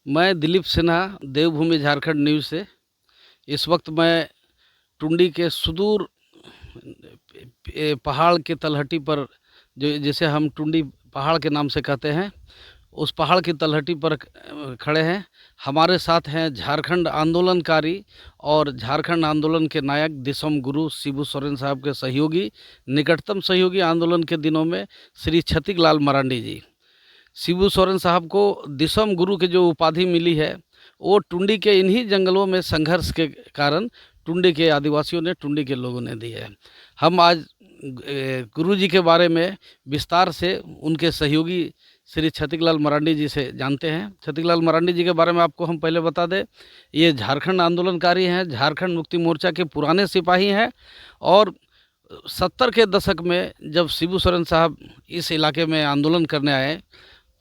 मैं दिलीप सिन्हा, देवभूमि झारखंड न्यूज़ से। इस वक्त मैं टुंडी के सुदूर पहाड़ के तलहटी पर, जो जिसे हम टुंडी पहाड़ के नाम से कहते हैं, उस पहाड़ की तलहटी पर खड़े हैं। हमारे साथ हैं झारखंड आंदोलनकारी और झारखंड आंदोलन के नायक दिसम गुरु शिबू सोरेन साहब के सहयोगी, निकटतम सहयोगी आंदोलन के दिनों में श्री छतिकलाल मरांडी जी। शिबू सोरेन साहब को दिसम गुरु की जो उपाधि मिली है, वो टुंडी के इन्हीं जंगलों में संघर्ष के कारण टुंडी के आदिवासियों ने, टुंडी के लोगों ने दी है। हम आज गुरु जी के बारे में विस्तार से उनके सहयोगी श्री छतिकलाल मरांडी जी से जानते हैं। छतिकलाल मरांडी जी के बारे में आपको हम पहले बता दें, ये झारखंड आंदोलनकारी हैं, झारखंड मुक्ति मोर्चा के पुराने सिपाही हैं। और 70 के दशक में जब शिबू सोरेन साहब इस इलाके में आंदोलन करने आए,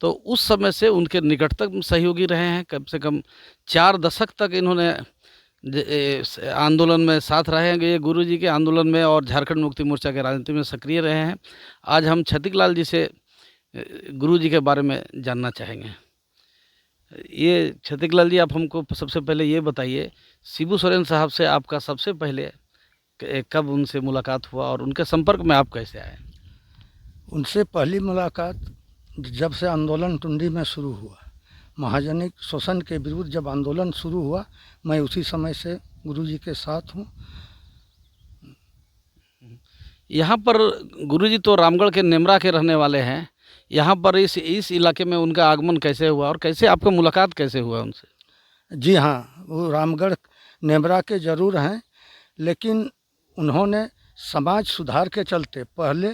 तो उस समय से उनके निकटतम सहयोगी रहे हैं। कम से कम 4 दशक तक इन्होंने आंदोलन में साथ रहे हैं, ये गुरु जी के आंदोलन में, और झारखंड मुक्ति मोर्चा के राजनीति में सक्रिय रहे हैं। आज हम छतिकलाल जी से गुरु जी के बारे में जानना चाहेंगे। ये छतिकलाल जी, आप हमको सबसे पहले ये बताइए, शिबू सोरेन साहब से आपका सबसे पहले कब उनसे मुलाकात हुआ और उनके संपर्क में आप कैसे आए? उनसे पहली मुलाकात जब से आंदोलन टुंडी में शुरू हुआ, महाजनिक शोषण के विरुद्ध जब आंदोलन शुरू हुआ, मैं उसी समय से गुरुजी के साथ हूँ। यहाँ पर गुरुजी तो रामगढ़ के नेमरा के रहने वाले हैं। यहाँ पर इस इलाके में उनका आगमन कैसे हुआ और कैसे आपका मुलाकात कैसे हुआ उनसे? जी हाँ, वो रामगढ़ नेमरा के ज़रूर हैं, लेकिन उन्होंने समाज सुधार के चलते, पहले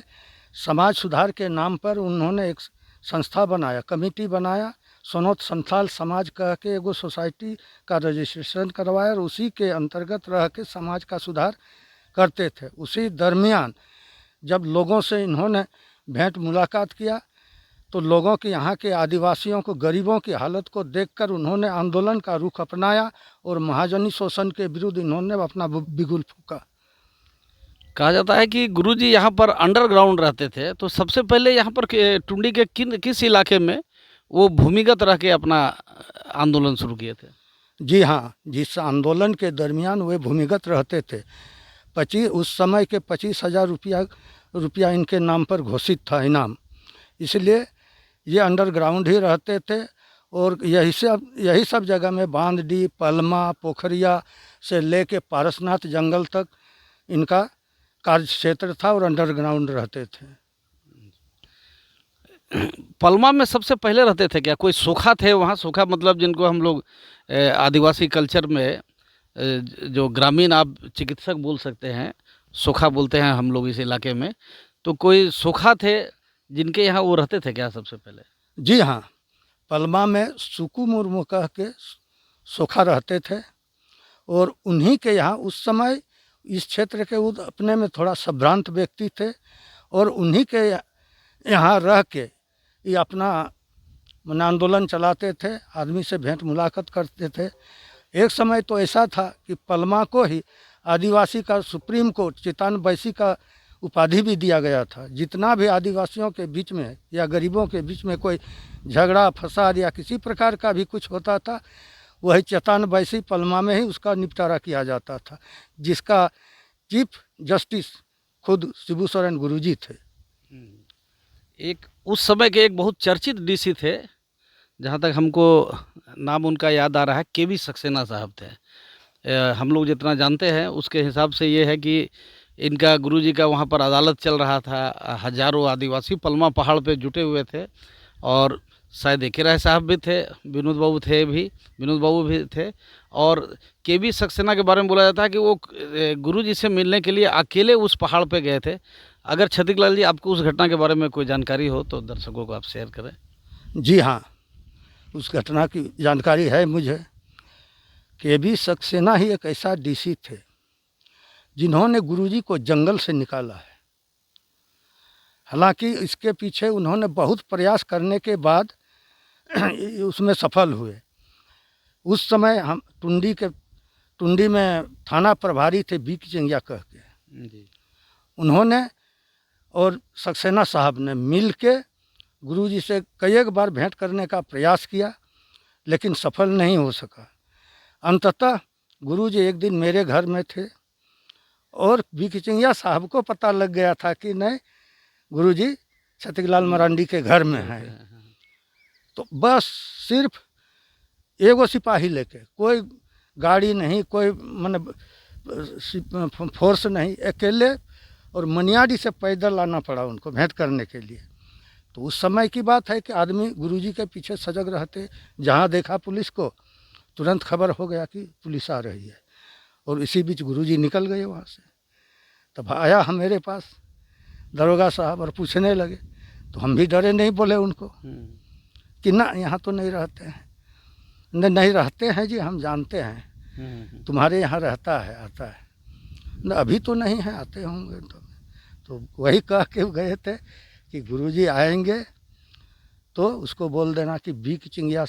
समाज सुधार के नाम पर उन्होंने एक संस्था बनाया, कमेटी बनाया, सोनोत संथाल समाज कह के एगो सोसाइटी का रजिस्ट्रेशन करवाया और उसी के अंतर्गत रह के समाज का सुधार करते थे। उसी दरमियान जब लोगों से इन्होंने भेंट मुलाकात किया, तो लोगों के, यहाँ के आदिवासियों को, गरीबों की हालत को देखकर उन्होंने आंदोलन का रुख अपनाया और महाजनी शोषण के विरुद्ध इन्होंने अपना बिगुल फूंका। कहा जाता है कि गुरुजी यहाँ पर अंडरग्राउंड रहते थे, तो सबसे पहले यहाँ पर टुंडी के किस इलाके में वो भूमिगत रह के अपना आंदोलन शुरू किए थे? जी हाँ, जिस आंदोलन के दरमियान वे भूमिगत रहते थे, उस समय के 25,000 रुपया इनके नाम पर घोषित था इनाम, इसलिए ये अंडरग्राउंड ही रहते थे। और यही सब जगह में बांधडी, पलमा, पोखरिया से लेके पारसनाथ जंगल तक इनका कार्य क्षेत्र था और अंडरग्राउंड रहते थे। पलमा में सबसे पहले रहते थे क्या? कोई सोखा थे वहाँ? सोखा मतलब जिनको हम लोग आदिवासी कल्चर में जो ग्रामीण, आप चिकित्सक बोल सकते हैं, सोखा बोलते हैं हम लोग इस इलाके में। तो कोई सोखा थे जिनके यहाँ वो रहते थे क्या सबसे पहले? जी हाँ, पलमा में सुकू मुर्मू कह के सोखा रहते थे और उन्हीं के यहाँ उस समय इस क्षेत्र के अपने में थोड़ा संभ्रांत व्यक्ति थे और उन्हीं के यहाँ रह के ये अपना मन आंदोलन चलाते थे, आदमी से भेंट मुलाकात करते थे। एक समय तो ऐसा था कि पलमा को ही आदिवासी का सुप्रीम कोर्ट चितान बैसी का उपाधि भी दिया गया था। जितना भी आदिवासियों के बीच में या गरीबों के बीच में कोई झगड़ा फसाद या किसी प्रकार का भी कुछ होता था, वही चितान बैसी पलमा में ही उसका निपटारा किया जाता था, जिसका चीफ जस्टिस खुद शिबू सोरेन गुरुजी थे। एक उस समय के एक बहुत चर्चित डीसी थे, जहाँ तक हमको नाम उनका याद आ रहा है, केवी सक्सेना साहब थे। हम लोग जितना जानते हैं उसके हिसाब से ये है कि इनका गुरुजी का वहाँ पर अदालत चल रहा था। हजारों आदिवासी पलमा पहाड़ पे जुटे हुए थे और शायद एके राय साहब भी थे, विनोद बाबू भी थे। और केवी सक्सेना के बारे में बोला जाता है कि वो गुरुजी से मिलने के लिए अकेले उस पहाड़ पे गए थे। अगर छतिकलाल जी, आपको उस घटना के बारे में कोई जानकारी हो तो दर्शकों को आप शेयर करें। जी हाँ, उस घटना की जानकारी है मुझे। केवी सक्सेना ही एक ऐसा डीसी थे जिन्होंने गुरुजी को जंगल से निकाला है। हालांकि इसके पीछे उन्होंने बहुत प्रयास करने के बाद उसमें सफल हुए। उस समय हम टुंडी में थाना प्रभारी थे बीक चिंगिया कह के जी। उन्होंने और सक्सेना साहब ने मिल के गुरुजी से कई एक बार भेंट करने का प्रयास किया, लेकिन सफल नहीं हो सका। अंततः गुरुजी एक दिन मेरे घर में थे और बिकचिंगिया साहब को पता लग गया था कि नहीं, गुरुजी छतिकलाल मरांडी के घर में हैं। तो बस सिर्फ एगो सिपाही लेके, कोई गाड़ी नहीं, कोई माने फोर्स नहीं, अकेले और मनियाडी से पैदल आना पड़ा उनको भेंट करने के लिए। तो उस समय की बात है कि आदमी गुरुजी के पीछे सजग रहते, जहाँ देखा पुलिस को तुरंत खबर हो गया कि पुलिस आ रही है, और इसी बीच गुरुजी निकल गए वहाँ से। तब आया हम मेरे पास दरोगा साहब और पूछने लगे, तो हम भी डरे नहीं, बोले उनको कि ना यहाँ तो नहीं रहते हैं। नहीं रहते हैं जी, हम जानते हैं तुम्हारे यहाँ रहता है, आता है न, अभी तो नहीं है, आते होंगे। तो वही कह के गए थे कि गुरुजी आएंगे तो उसको बोल देना कि बिकचिंगिया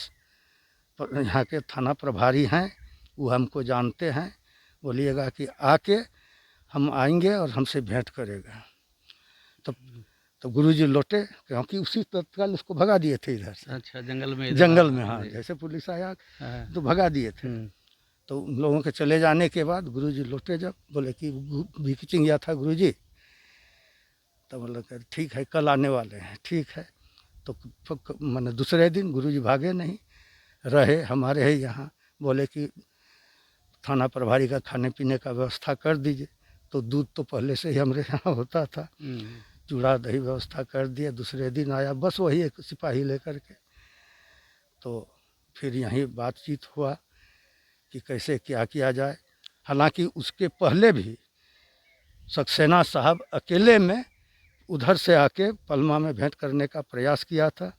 यहाँ के थाना प्रभारी हैं, वो हमको जानते हैं, बोलिएगा कि आके हम आएंगे और हमसे भेंट करेगा। तो गुरुजी लौटे, क्योंकि उसी तत्काल उसको भगा दिए थे इधर से। अच्छा, जंगल में हाँ, जैसे पुलिस आया तो भगा दिए थे। तो उन लोगों के चले जाने के बाद गुरुजी लौटे, जब बोले कि बिकचिंगिया था गुरुजी, तो बोला कि ठीक है, कल आने वाले हैं। ठीक है, तो मैंने दूसरे दिन गुरुजी भागे नहीं रहे, हमारे यहाँ बोले कि थाना प्रभारी का खाने पीने का व्यवस्था कर दीजिए। तो दूध तो पहले से ही हमारे यहाँ होता था, चूड़ा दही व्यवस्था कर दिया। दूसरे दिन आया बस वही एक सिपाही लेकर के। तो फिर यहीं बातचीत हुआ कि कैसे क्या किया जाए। हालांकि उसके पहले भी सक्सेना साहब अकेले में उधर से आके पलमा में भेंट करने का प्रयास किया था,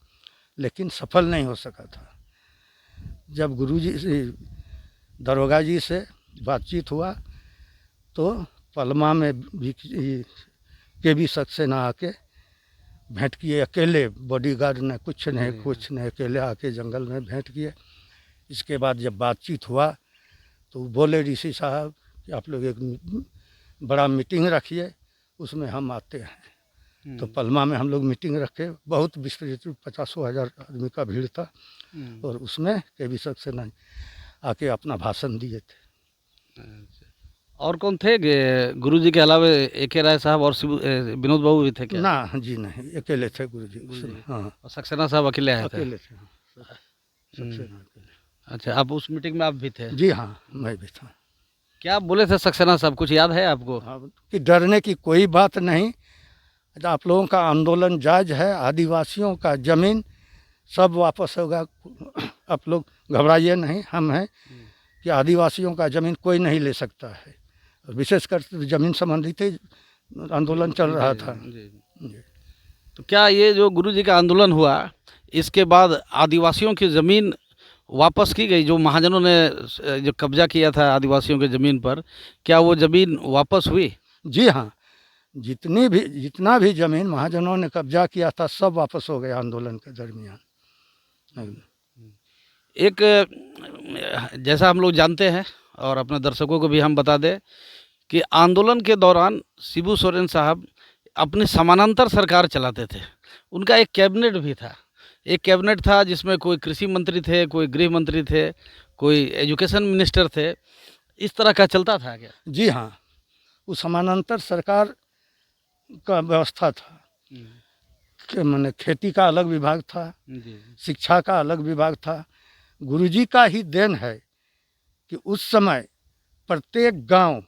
लेकिन सफल नहीं हो सका था। जब गुरुजी से दरोगा जी से बातचीत हुआ तो पलमा में भी के भी सक्सेना आके भेंट किए, अकेले, बॉडीगार्ड ने कुछ नहीं, अकेले आके जंगल में भेंट किए। इसके बाद जब बातचीत हुआ तो बोले ऋषि साहब कि आप लोग एक बड़ा मीटिंग रखिए, उसमें हम आते हैं। तो पलमा में हम लोग मीटिंग रखे, बहुत विस्तृत, 50,000 आदमी का भीड़ था, और उसमें के भी सक्सेना आके अपना भाषण दिए थे। और कौन थे गुरुजी के अलावा? A.K. राय साहब और विनोद बाबू भी थे क्या? ना जी, नहीं, अकेले थे गुरुजी। हाँ, और सक्सेना साहब अकेले आए थे? अकेले थे, सक्सेना अकेले। अच्छा, आप उस मीटिंग में आप भी थे? जी हाँ, मैं भी था। क्या बोले थे सक्सेना साहब, कुछ याद है आपको? हाँ, कि डरने की कोई बात नहीं, आप लोगों का आंदोलन जायज है, आदिवासियों का जमीन सब वापस होगा, आप लोग घबराइए नहीं, हम हैं कि आदिवासियों का ज़मीन कोई नहीं ले सकता है। विशेषकर ज़मीन संबंधित आंदोलन चल रहा था। तो क्या ये जो गुरुजी का आंदोलन हुआ, इसके बाद आदिवासियों की ज़मीन वापस की गई? जो महाजनों ने जो कब्जा किया था आदिवासियों की ज़मीन पर, क्या वो ज़मीन वापस हुई? जी हाँ, जितना भी ज़मीन महाजनों ने कब्जा किया था सब वापस हो गया आंदोलन के दरमियान। एक जैसा हम लोग जानते हैं और अपने दर्शकों को भी हम बता दें कि आंदोलन के दौरान शिबू सोरेन साहब अपनी समानांतर सरकार चलाते थे। उनका एक कैबिनेट भी था, एक कैबिनेट था जिसमें कोई कृषि मंत्री थे, कोई गृह मंत्री थे, कोई एजुकेशन मिनिस्टर थे। इस तरह का चलता था क्या? जी हाँ, वो समानांतर सरकार का व्यवस्था था कि मैंने खेती का अलग विभाग था, शिक्षा का अलग विभाग था। गुरुजी का ही देन है कि उस समय प्रत्येक गांव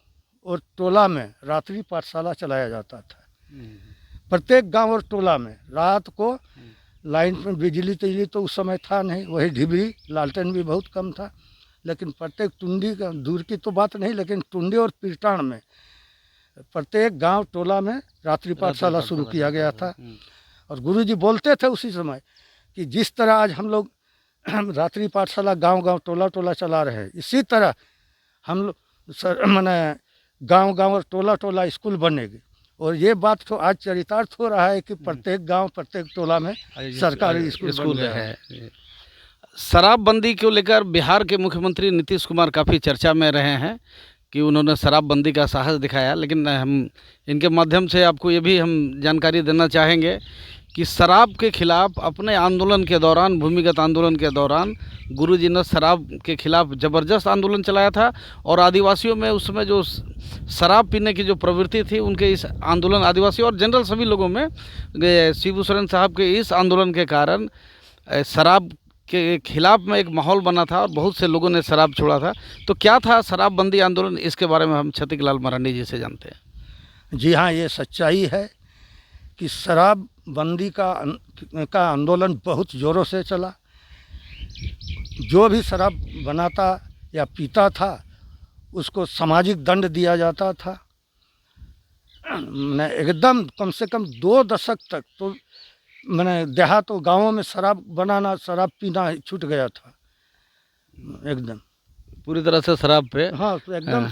और टोला में रात्रि पाठशाला चलाया जाता था। प्रत्येक गांव और टोला में रात को लाइन पर बिजली तो उस समय था नहीं, वही ढिबरी लालटेन भी बहुत कम था, लेकिन प्रत्येक टुंडी का, दूर की तो बात नहीं, लेकिन टुंडी और पीरटान में प्रत्येक गांव टोला में रात्रि पाठशाला शुरू किया गया था। और गुरुजी बोलते थे उसी समय कि जिस तरह आज हम लोग रात्रि पाठशाला गांव-गांव, टोला-टोला चला रहे हैं, इसी तरह हम लोग माने गांव-गांव और टोला-टोला स्कूल बनेगी। और ये बात तो आज चरितार्थ हो रहा है कि प्रत्येक गांव, प्रत्येक टोला में सरकारी स्कूल है। शराबबंदी को लेकर बिहार के मुख्यमंत्री नीतीश कुमार काफ़ी चर्चा में रहे हैं कि उन्होंने शराबबंदी का साहस दिखाया, लेकिन हम इनके माध्यम से आपको ये भी हम जानकारी देना चाहेंगे कि शराब के खिलाफ अपने आंदोलन के दौरान, भूमिगत आंदोलन के दौरान गुरुजी ने शराब के खिलाफ ज़बरदस्त आंदोलन चलाया था। और आदिवासियों में उस समय जो शराब पीने की जो प्रवृत्ति थी, उनके इस आंदोलन, आदिवासी और जनरल सभी लोगों में शिबू सोरेन साहब के इस आंदोलन के कारण शराब के खिलाफ में एक माहौल बना था और बहुत से लोगों ने शराब छोड़ा था। तो क्या था शराबबंदी आंदोलन, इसके बारे में हम छतिकलाल मरांडी जी से जानते हैं। जी हाँ, ये सच्चाई है कि शराबबंदी का आंदोलन बहुत ज़ोरों से चला। जो भी शराब बनाता या पीता था उसको सामाजिक दंड दिया जाता था। मैंने एकदम कम से कम 2 दशक तक तो मैंने देहात और गाँवों में शराब बनाना, शराब पीना छूट गया था एकदम पूरी तरह से शराब पे। हाँ, तो एकदम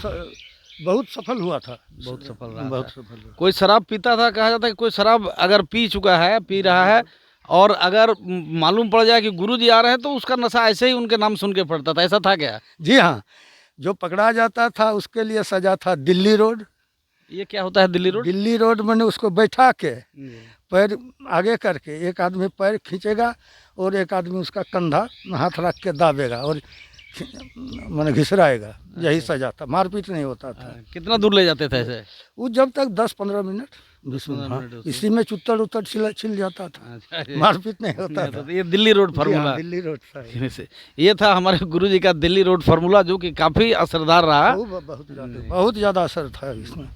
बहुत सफल हुआ था। बहुत सफल रहा बहुत था। सफल हुआ। कोई शराब पीता था, कहा जाता है कि कोई शराब अगर पी चुका है, पी रहा है, और अगर मालूम पड़ जाए कि गुरुजी आ रहे हैं तो उसका नशा ऐसे ही उनके नाम सुन के पड़ता था। ऐसा था क्या? जी हाँ, जो पकड़ा जाता था उसके लिए सजा था दिल्ली रोड। ये क्या होता है दिल्ली रोड? दिल्ली रोड मैंने उसको बैठा के पैर आगे करके, एक आदमी पैर खींचेगा और एक आदमी उसका कंधा हाथ रख के दाबेगा और मैंने घिसराएगा। यही सजा था, मारपीट नहीं होता था। कितना दूर ले जाते थे ऐसे? वो जब तक 10-15 मिनट, 20 मिनट, हाँ, इसी में चुत्तर उत्तर छिल जाता था। मारपीट नहीं होता था। तो ये Delhi road formula, Delhi road था। ये था हमारे गुरुजी का दिल्ली रोड फार्मूला, जो कि काफ़ी असरदार रहा। बहुत ज़्यादा असर था इसमें।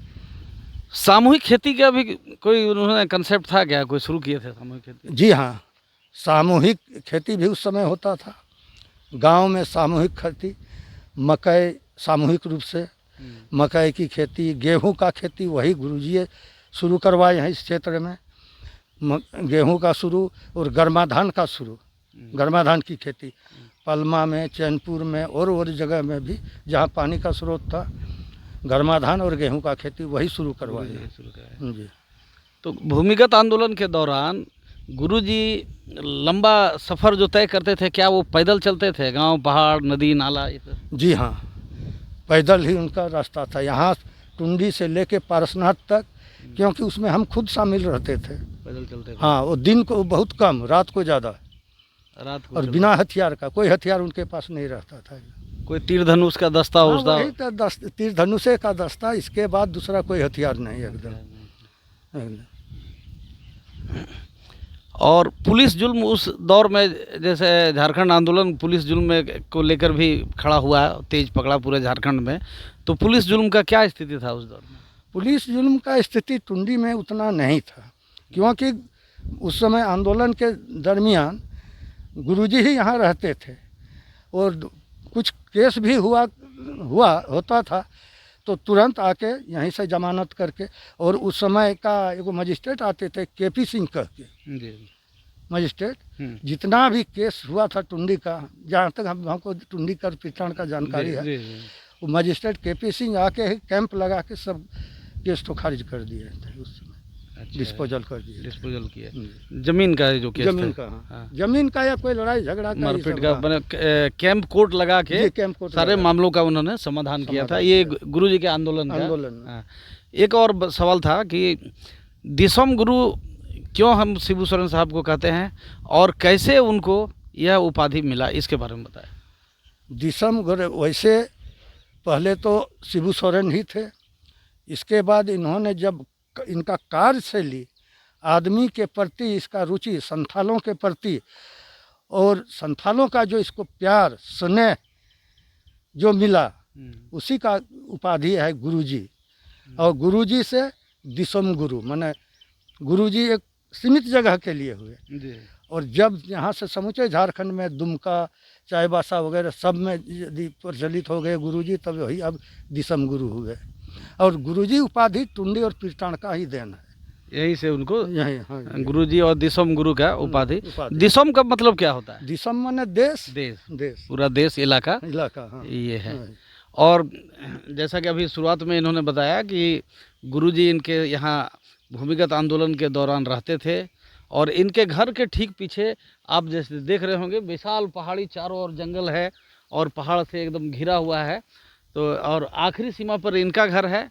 सामूहिक खेती का भी कोई उन्होंने कंसेप्ट था क्या? कोई शुरू किए थे सामूहिक खेती? जी हाँ, सामूहिक खेती भी उस समय होता था। गांव में सामूहिक खेती, मकई सामूहिक रूप से, मकई की खेती, गेहूं का खेती वही गुरुजी शुरू करवाए हैं इस क्षेत्र में। गेहूं का शुरू और गर्मा धान का शुरू, गर्मा धान की खेती पलमा में, चैनपुर में और जगह में भी जहाँ पानी का स्रोत था, गर्मा धान और गेहूं का खेती वही शुरू करवाए जी। तो भूमिगत आंदोलन के दौरान गुरुजी लंबा सफ़र जो तय करते थे, क्या वो पैदल चलते थे? गांव, पहाड़, नदी, नाला, ये सब? जी हाँ, पैदल ही उनका रास्ता था, यहाँ टुंडी से लेके पारसनाथ तक, क्योंकि उसमें हम खुद शामिल रहते थे। पैदल चलते थे? हाँ, वो दिन को बहुत कम, रात को ज़्यादा, रात को, और बिना हथियार का, कोई हथियार उनके पास नहीं रहता था। कोई तीर धनुष का दस्ता हाँ, उस्ता? वही तो तीर धनुषे का दस्ता, इसके बाद दूसरा कोई हथियार नहीं एकदम। और पुलिस जुल्म उस दौर में, जैसे झारखंड आंदोलन पुलिस जुल्म को लेकर भी खड़ा हुआ, तेज पकड़ा पूरे झारखंड में, तो पुलिस जुल्म का क्या स्थिति था उस दौर में? पुलिस जुल्म का स्थिति टुंडी में उतना नहीं था, क्योंकि उस समय आंदोलन के दरमियान गुरुजी ही यहाँ रहते थे, और कुछ केस भी होता था तो तुरंत आके यहीं से जमानत करके, और उस समय का एगो मजिस्ट्रेट आते थे केपी सिंह कह के मजिस्ट्रेट, जितना भी केस हुआ था टुंडी का, जहाँ तक हमको टुंडी का पिटान का जानकारी है, वो मजिस्ट्रेट केपी सिंह आके कैंप लगा के सब केस तो खारिज कर दिए थे उस समय। अच्छा, डिस्पोजल कर दिए, डिस्पोजल किया। जमीन का जो केस जमीन था, का, हाँ, जमीन का या कोई लड़ाई झगड़ा का, मारपीट का, मैंने कैंप कोर्ट लगा के सारे मामलों का उन्होंने समाधान किया था। ये गुरुजी के आंदोलन का। एक और सवाल था कि दिसम गुरु क्यों हम शिबू सोरेन साहब को कहते हैं, और कैसे उनको यह उपाधि मिला, इसके बारे में बताएं। दिसम गुरु वैसे पहले तो शिबू सोरेन ही थे, इसके बाद इन्होंने जब इनका कार्यशैली, आदमी के प्रति इसका रुचि, संथालों के प्रति, और संथालों का जो इसको प्यार स्नेह जो मिला, उसी का उपाधि है गुरुजी। और गुरुजी से दिसम गुरु, माने गुरुजी एक सीमित जगह के लिए हुए, और जब यहाँ से समूचे झारखंड में दुमका, चाईबासा वगैरह सब में यदि प्रचलित हो गए गुरुजी, तब वही अब दिसम गुरु हुए। और गुरुजी उपाधि टुंडी और पीरटान का ही देन है, यही से उनको यही, हाँ, गुरुजी और दिसम गुरु का उपाधि। दिसम का मतलब क्या होता है? दिसम माने देश, देश, पूरा देश, इलाका, हाँ, ये है। और जैसा कि अभी शुरुआत में इन्होंने बताया कि गुरुजी इनके यहाँ भूमिगत आंदोलन के दौरान रहते थे, और इनके घर के ठीक पीछे आप जैसे देख रहे होंगे विशाल पहाड़ी, चारों ओर जंगल है और पहाड़ से एकदम घिरा हुआ है। तो और आखिरी सीमा पर इनका घर है,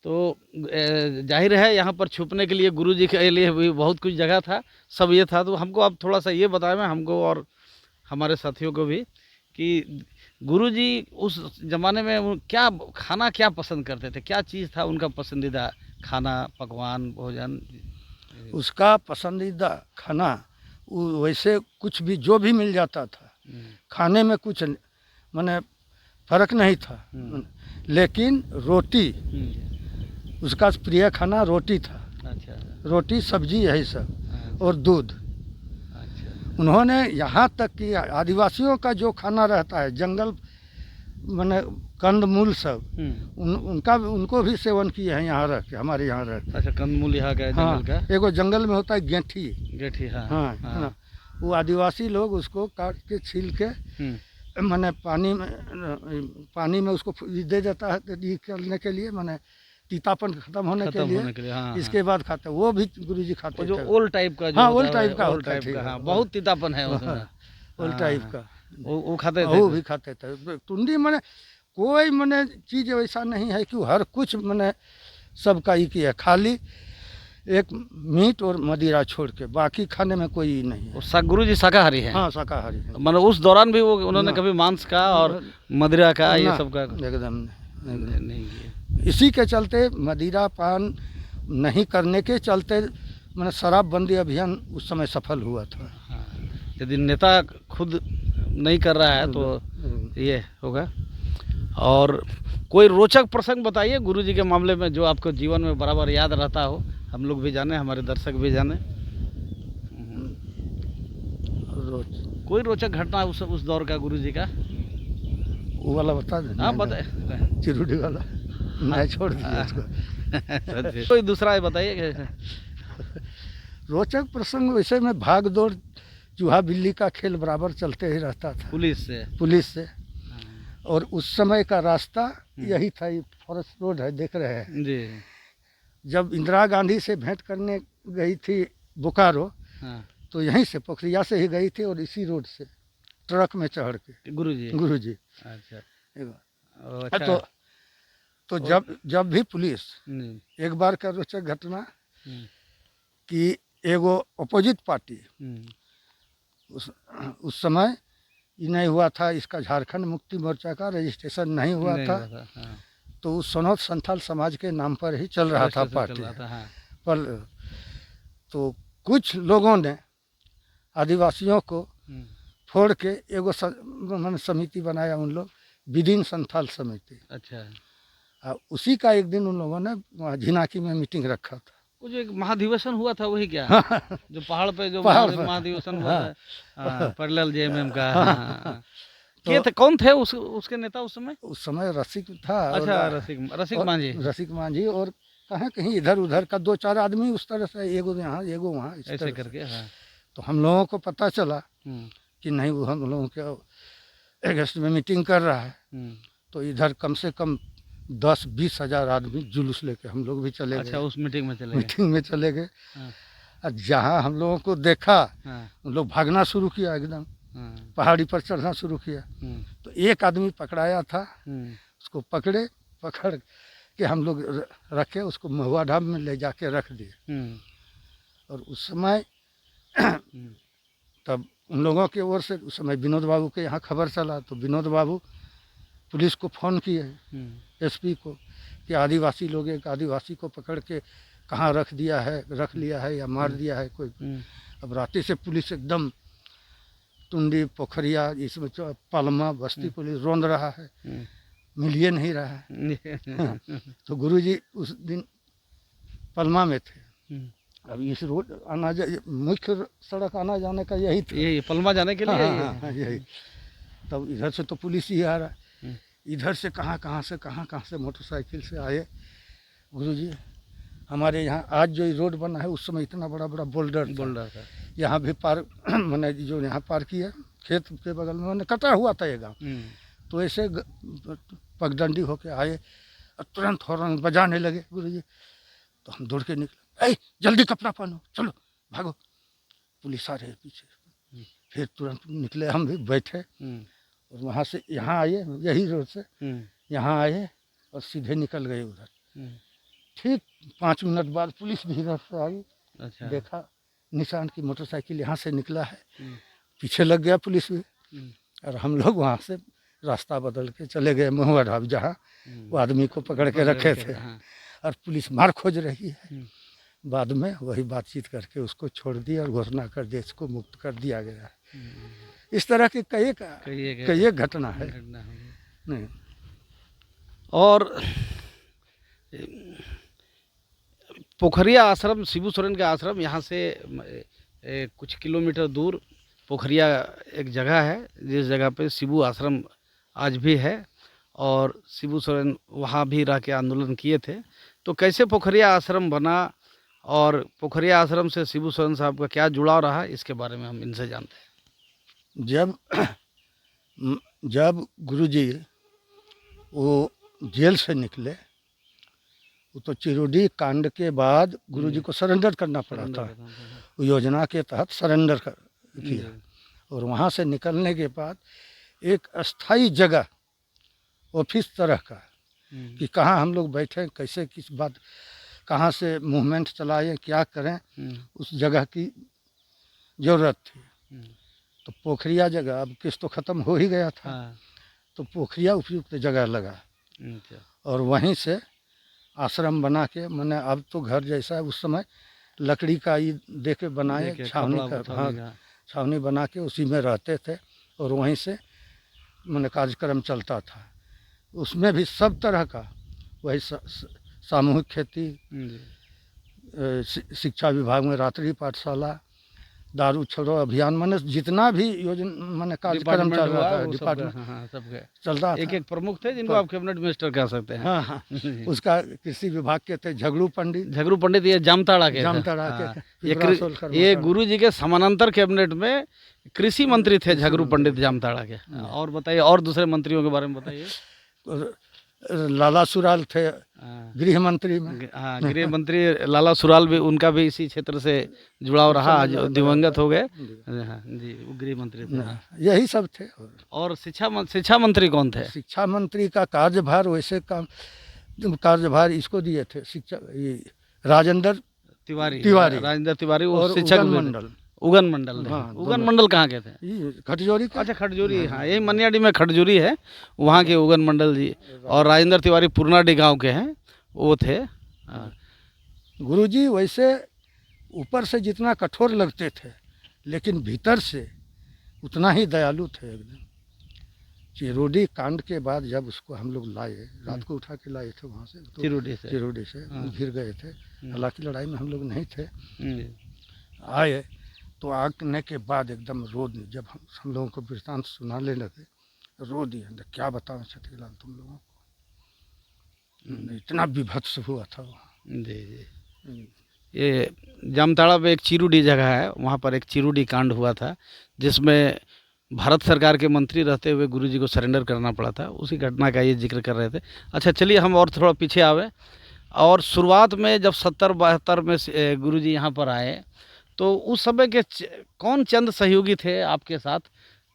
तो जाहिर है यहाँ पर छुपने के लिए गुरुजी के लिए भी बहुत कुछ जगह था, सब ये था। तो हमको आप थोड़ा सा ये बताएं, मैं हमको और हमारे साथियों को भी, कि गुरुजी उस ज़माने में क्या खाना क्या पसंद करते थे, क्या चीज़ था उनका पसंदीदा खाना, पकवान, भोजन? उसका पसंदीदा खाना वैसे कुछ भी जो भी मिल जाता था, खाने में कुछ माने फर्क नहीं था, लेकिन रोटी, उसका प्रिय खाना रोटी था। अच्छा। रोटी सब्जी यही सब अच्छा। और दूध। अच्छा। उन्होंने यहाँ तक कि आदिवासियों का जो खाना रहता है, जंगल माने कंदमूल सब, उनको भी सेवन किए हैं यहाँ रह के, हमारे यहाँ रह के। अच्छा, कंदमूल यहाँ का है, हाँ, जंगल का? एगो जंगल में होता है गेंठी। गेठी, हाँ हाँ, हाँ। है ना, वो आदिवासी लोग उसको काट के छील के माने पानी में उसको दे देता है ये करने के लिए, माने तीतापन खत्म होने के लिए, हाँ, इसके बाद खाते हैं। वो भी गुरुजी खाते जो थे। ओल टाइप का, जो हाँ, होता ओल टाइप का ओल होता टाइप है, का, हाँ, बहुत तीतापन है उसमें। ओल टाइप का वो खाते थे? वो भी खाते थे। टुंडी माने कोई माने चीज़ वैसा नहीं है कि हर कुछ माने सबका ही किया, खाली एक मीट और मदिरा छोड़ के बाकी खाने में कोई नहीं है। गुरुजी शाकाहारी है? हाँ, शाकाहारी है। मतलब उस दौरान भी वो उन्होंने कभी मांस का और मदिरा का, ये सब का एकदम नहीं किया? इसी के चलते मदिरा पान नहीं करने के चलते मैंने शराबबंदी अभियान उस समय सफल हुआ था। हाँ, यदि नेता खुद नहीं कर रहा है तो ये होगा। और कोई रोचक प्रसंग बताइए गुरुजी के मामले में, जो आपको जीवन में बराबर याद रहता हो, हम लोग भी जाने, हमारे दर्शक भी जाने। कोई रोचक घटना उस दौर का गुरुजी का? वो वाला बता दें? हाँ, बताए। चिरुडी वाला मैं छोड़ दिया उसको। कोई दूसरा बताइए। रोचक प्रसंग वैसे में भाग दौड़, चूहा बिल्ली का खेल बराबर चलते ही रहता था पुलिस से। और उस समय का रास्ता यही था, ये फॉरेस्ट रोड है, देख रहे हैं जी। जब इंदिरा गांधी से भेंट करने गई थी बोकारो, तो यहीं से पोखरिया से ही गई थी, और इसी रोड से ट्रक में चढ़ के गुरुजी। अच्छा। तो जब भी पुलिस, एक बार का रोचक घटना कि एगो अपोजिट पार्टी, उस समय ये नहीं हुआ था, इसका झारखंड मुक्ति मोर्चा का रजिस्ट्रेशन नहीं हुआ था। तो उस सनौत संथाल समाज के नाम पर ही चल रहा था पार्टी। पर तो कुछ लोगों ने आदिवासियों को छोड़ के एगो समिति बनाया, उन लोग विदिन संथाल समिति। अच्छा। उसी का एक दिन उन लोगों ने झिनाकी में मीटिंग रखा था। वो जो एक महाधिवेशन हुआ था, वही क्या? जो पहाड़ पे जो महाधिवेशन हुआ था, पैरेलल जेएमएम का। तो कौन थे उसके नेता उस समय? उस समय रसिक था। अच्छा, रसिक मांझी। और कहीं इधर उधर का 2-4 आदमी उस तरह से, एगो यहाँ एगो वहाँ, ऐसे करके। तो हम लोगों को पता चला कि नहीं, वो हम लोगों के अगस्त में मीटिंग कर रहा है। तो इधर कम से कम 10-20 हजार आदमी जुलूस लेके हम लोग भी चले गए। अच्छा, उस मीटिंग में चले गए। और जहाँ हम लोगों को देखा, उन लोग भागना शुरू किया, एकदम पहाड़ी पर चढ़ना शुरू किया। तो एक आदमी पकड़ाया था, उसको पकड़ के हम लोग रखे, उसको महुआ ढाब में ले जाके रख दिए। और उस समय तब उन लोगों की ओर से उस समय विनोद बाबू के यहाँ खबर चला, तो विनोद बाबू पुलिस को फ़ोन किए, एसपी को, कि आदिवासी लोग एक आदिवासी को पकड़ के कहाँ रख लिया है या मार दिया है कोई। अब रात से पुलिस एकदम टुंडी, पोखरिया, इसमें पलमा बस्ती पुलिस रोंद रहा है, मिलिए नहीं रहा है। तो गुरुजी उस दिन पलमा में थे। अब इस रोड मुख्य सड़क आना जाने का यही था, यही पलमा जाने के लिए। हाँ, यही। तब इधर से तो पुलिस ही आ रहा है, इधर से कहाँ से मोटरसाइकिल से आए। गुरुजी, हमारे यहाँ आज जो ये रोड बना है, उस समय इतना बड़ा बोल्डर था। यहाँ भी पार मैंने जो यहाँ पार किया, खेत के बगल में मैंने कटा हुआ था ये गाँव। तो ऐसे पगडंडी होके आए और तुरंत हॉर्न बजाने लगे गुरुजी। तो हम दौड़ के निकले, जल्दी कपड़ा पहनो, चलो भागो, पुलिस आ रही है पीछे। फिर तुरंत निकले, हम भी बैठे, और वहाँ से यहाँ आए, यही रोड से यहाँ आए और सीधे निकल गए उधर। ठीक 5 मिनट बाद पुलिस भी इधर से आई, अच्छा। देखा निशान की मोटरसाइकिल यहाँ से निकला है, हम्म, पीछे लग गया पुलिस भी। हम्म, और हम लोग वहाँ से रास्ता बदल के चले गए महुआ ढाब, जहाँ वो आदमी को पकड़ के रखे थे। हाँ। और पुलिस मार खोज रही है। हम्म, बाद में वही बातचीत करके उसको छोड़ दिया और घोषणा कर दी, इसको मुक्त कर दिया गया है। इस तरह की कई घटना है। घटना हुई। नहीं, और पोखरिया आश्रम, शिबू सोरेन का आश्रम यहाँ से कुछ किलोमीटर दूर पोखरिया एक जगह है, जिस जगह पे शिबू आश्रम आज भी है। और शिबू सोरेन वहाँ भी रह के आंदोलन किए थे। तो कैसे पोखरिया आश्रम बना और पोखरिया आश्रम से शिबू सोरेन साहब का क्या जुड़ाव रहा, इसके बारे में हम इनसे जानते हैं। जब गुरुजी वो जेल से निकले, वो तो चिरोडी कांड के बाद गुरुजी को सरेंडर करना पड़ा था। वो योजना के तहत सरेंडर किया। और वहाँ से निकलने के बाद एक अस्थाई जगह, ऑफिस तरह का, कि कहाँ हम लोग बैठें, कैसे किस बात, कहाँ से मूवमेंट चलाएं, क्या करें, उस जगह की ज़रूरत थी। तो पोखरिया जगह, अब किस तो ख़त्म हो ही गया था। तो पोखरिया उपयुक्त जगह लगा। और वहीं से आश्रम बना के, मैंने अब तो घर जैसा है, उस समय लकड़ी का ही दे के बनाए, छावनी का, हाँ, छावनी बना के उसी में रहते थे। और वहीं से मैंने कार्यक्रम चलता था। उसमें भी सब तरह का, वही सामूहिक खेती, शिक्षा विभाग में रात्रि पाठशाला, दारू छोड़ो अभियान, मैंने जितना भी योजना, मैंने कार्यक्रम चल रहा था, डिपार्टमेंट चलता था। एक प्रमुख थे जिनको आप कैबिनेट मिनिस्टर कह सकते हैं। हाँ हाँ उसका कृषि विभाग के थे झगड़ू पंडित, ये जामताड़ा के ये गुरु जी के समानांतर कैबिनेट में कृषि मंत्री थे झगड़ू पंडित जामताड़ा के। और बताइए, और दूसरे मंत्रियों के बारे में बताइए। लाला सुराल थे गृह मंत्री में। हाँ, गृह मंत्री लाला सुराल भी, उनका भी इसी क्षेत्र से जुड़ाव रहा, आज दिवंगत हो गए। हाँ जी, वो गृह मंत्री थे। यही सब थे। और शिक्षा मंत्री कौन थे? शिक्षा मंत्री का कार्यभार, वैसे का कार्यभार इसको दिए थे, शिक्षा, राजेंद्र तिवारी और उगन मंडल। हाँ, उगन मंडल कहाँ के थे? खटजोरी। अच्छा, खटजोरी। हाँ, यही मनियाडी में खटजोरी है, वहाँ के उगन मंडल जी। और राजेंद्र तिवारी पुरनाडी गांव के हैं, वो थे। गुरुजी वैसे ऊपर से जितना कठोर लगते थे, लेकिन भीतर से उतना ही दयालु थे एकदम। चिरोडी कांड के बाद जब उसको हम लोग लाए, रात को उठा के लाए थे वहाँ से, तो चिरोडी से घिर गए थे। हालांकि लड़ाई में हम लोग नहीं थे। आए तो आने के बाद एकदम रो दिए। जब हम लोगों को वृत्तांत सुनाने लगे, रो दिए। क्या बताओ छत्तीलाल तुम लोगों को, इतना विभत्स हुआ था वहाँ। जी। ये जामताड़ा में एक चिरोडी जगह है, वहाँ पर एक चिरोडी कांड हुआ था, जिसमें भारत सरकार के मंत्री रहते हुए गुरुजी को सरेंडर करना पड़ा था। उसी घटना का ये जिक्र कर रहे थे। अच्छा, चलिए हम और थोड़ा पीछे आवे। और शुरुआत में जब 70-72 में गुरुजी यहाँ पर आए, तो उस समय के कौन चंद सहयोगी थे आपके साथ,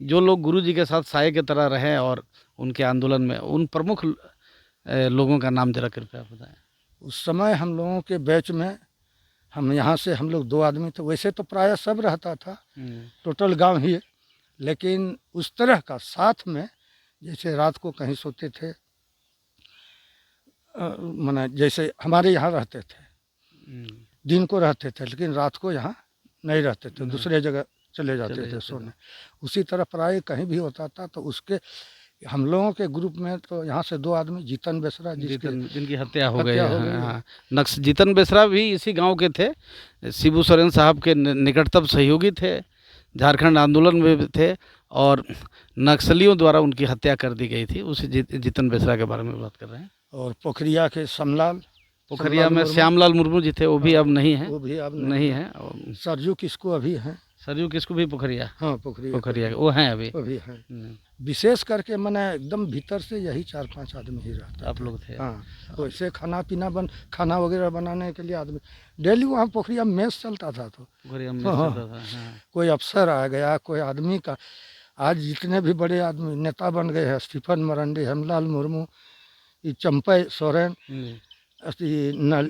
जो लोग गुरुजी के साथ साये की तरह रहे और उनके आंदोलन में, उन प्रमुख लोगों का नाम जरा कृपया बताएं। उस समय हम लोगों के बैच में, हम यहाँ से हम लोग 2 आदमी थे। वैसे तो प्रायः सब रहता था, टोटल गांव ही है। लेकिन उस तरह का साथ में, जैसे रात को कहीं सोते थे, माना जैसे हमारे यहाँ रहते थे, दिन को रहते थे, लेकिन रात को यहाँ नहीं रहते थे, दूसरे जगह चले जाते थे सोने। उसी तरह प्राय कहीं भी होता था। तो उसके हम लोगों के ग्रुप में तो यहाँ से 2 आदमी, जीतन बेसरा, जिनकी हत्या हो गई। हाँ, जीतन बेसरा भी इसी गांव के थे, शिबू सोरेन साहब के निकटतम सहयोगी थे, झारखंड आंदोलन में भी थे, और नक्सलियों द्वारा उनकी हत्या कर दी गई थी। उसी जीतन बेसरा के बारे में बात कर रहे हैं। और पोखरिया के समलाल, पोखरिया में श्यामलाल मुर्मू जी थे, वो भी अब नहीं है। वो भी अब नहीं है। सरजू किसको अभी हैं, सरजू किसको भी पोखरिया। हाँ, पोखरिया वो हैं अभी हैं। विशेष करके मैंने एकदम भीतर से यही 4-5 आदमी ही रहता। आप लोग थे? हाँ, वैसे खाना वगैरह बनाने के लिए आदमी डेली वहाँ पोखरिया मेस चलता था। तो कोई अफसर आ गया, कोई आदमी का, आज जितने भी बड़े आदमी नेता बन गए हैं, स्टीफन मरांडी, हेमलाल मुर्मू, चंपई सोरेन, ये नल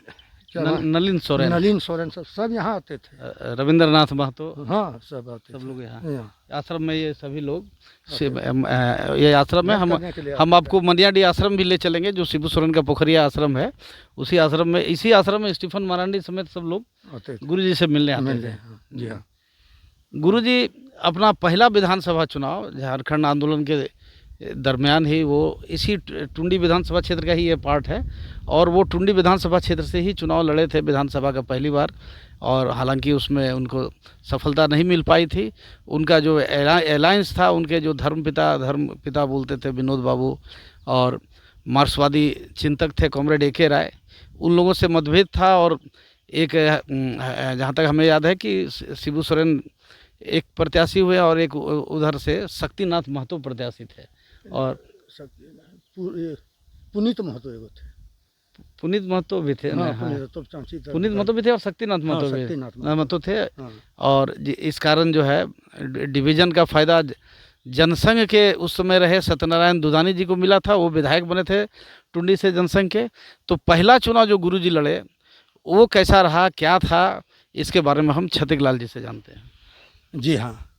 क्या नाम? नलिन सोरेन, नलिन सोरेन सब यहाँ आते थे। रविंद्रनाथ महतो, हाँ सब आते सब थे लोग यहाँ यहाँ आश्रम में, ये सभी लोग ये आश्रम में करने के लिए हम आपको मनियाडी आश्रम भी ले चलेंगे, जो शिबू सोरेन का पोखरिया आश्रम है। उसी आश्रम में, इसी आश्रम में स्टीफन मरांडी समेत सब लोग आते थे, गुरु जी से मिलने आते मिलने, थे। हाँ, जी हाँ। गुरु जी अपना पहला विधानसभा चुनाव झारखंड आंदोलन के दरमियान ही, वो इसी टुंडी विधानसभा क्षेत्र का ही ये पार्ट है, और वो टुंडी विधानसभा क्षेत्र से ही चुनाव लड़े थे विधानसभा का पहली बार, और हालांकि उसमें उनको सफलता नहीं मिल पाई थी। उनका जो अलायंस था, उनके जो धर्मपिता बोलते थे विनोद बाबू, और मार्क्सवादी चिंतक थे कॉमरेड ए.के. राय, उन लोगों से मतभेद था। और एक जहाँ तक हमें याद है कि शिबू सोरेन एक प्रत्याशी हुए, और एक उधर से शक्तिनाथ महतो प्रत्याशी थे, और पुनीत महतो एगो थे, पुनीत महतो भी थे। हाँ, हाँ, पुनीत महतो भी थे, और शक्तिनाथ महतो भी महतो थे। हाँ। और इस कारण जो है डिवीज़न का फ़ायदा जनसंघ के उस समय रहे सत्यनारायण दुधानी जी को मिला था, वो विधायक बने थे टुंडी से जनसंघ के। तो पहला चुनाव जो गुरु जी लड़े वो कैसा रहा, क्या था, इसके बारे में हम छतिक लाल जी से जानते हैं। जी हाँ,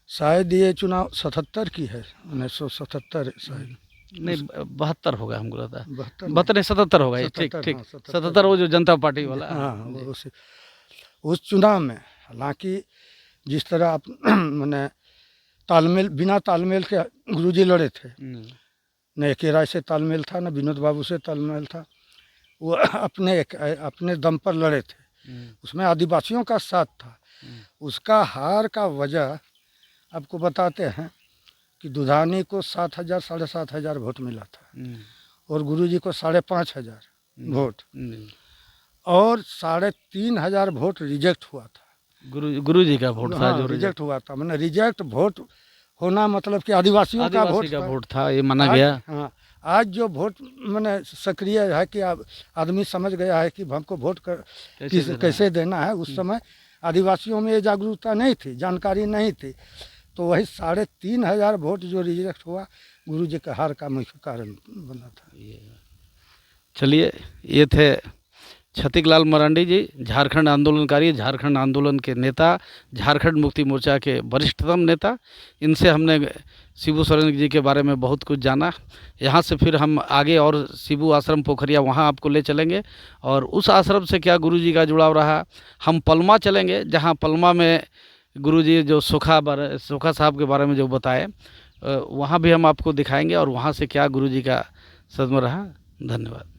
शायद ये चुनाव 77 की है, 1977 शायद, नहीं 72 होगा, हमको लगता है 72 नहीं 77 होगा ये, ठीक ठीक 77, वो जो जनता पार्टी वाला। हाँ, वो उस चुनाव में हालांकि जिस तरह आप मैंने तालमेल, बिना तालमेल के गुरुजी लड़े थे, न ए.के. राय से तालमेल था, न विनोद बाबू से तालमेल था, वो अपने दम पर लड़े थे। उसमें आदिवासियों का साथ था। उसका हार का वजह आपको बताते हैं कि दुधानी को 7,000 7,500 वोट मिला था, और गुरुजी को 5,500 वोट, और 3,500 वोट रिजेक्ट हुआ था। गुरु जी का वोट था, हाँ, जो रिजेक्ट हुआ था। मैंने रिजेक्ट वोट होना मतलब कि आदिवासियों का वोट था, ये माना गया। हाँ, आज जो वोट मैंने सक्रिय है कि आदमी समझ गया है कि हमको वोट कैसे देना है। उस समय आदिवासियों में ये जागरूकता नहीं थी, जानकारी नहीं थी, तो वही 3,500 वोट जो रिजेक्ट हुआ गुरु जी के हार का मुख्य कारण बना था। चलिए, ये थे छतिक लाल मरांडी जी, झारखंड आंदोलनकारी, झारखंड आंदोलन के नेता, झारखंड मुक्ति मोर्चा के वरिष्ठतम नेता। इनसे हमने शिबू सोरेन जी के बारे में बहुत कुछ जाना। यहाँ से फिर हम आगे और शिबू आश्रम पोखरिया, वहाँ आपको ले चलेंगे, और उस आश्रम से क्या गुरुजी का जुड़ाव रहा। हम पलमा चलेंगे, जहाँ पलमा में गुरुजी जो सोखा साहब के बारे में जो बताए, वहाँ भी हम आपको दिखाएंगे, और वहाँ से क्या गुरुजी का सदमा रहा। धन्यवाद।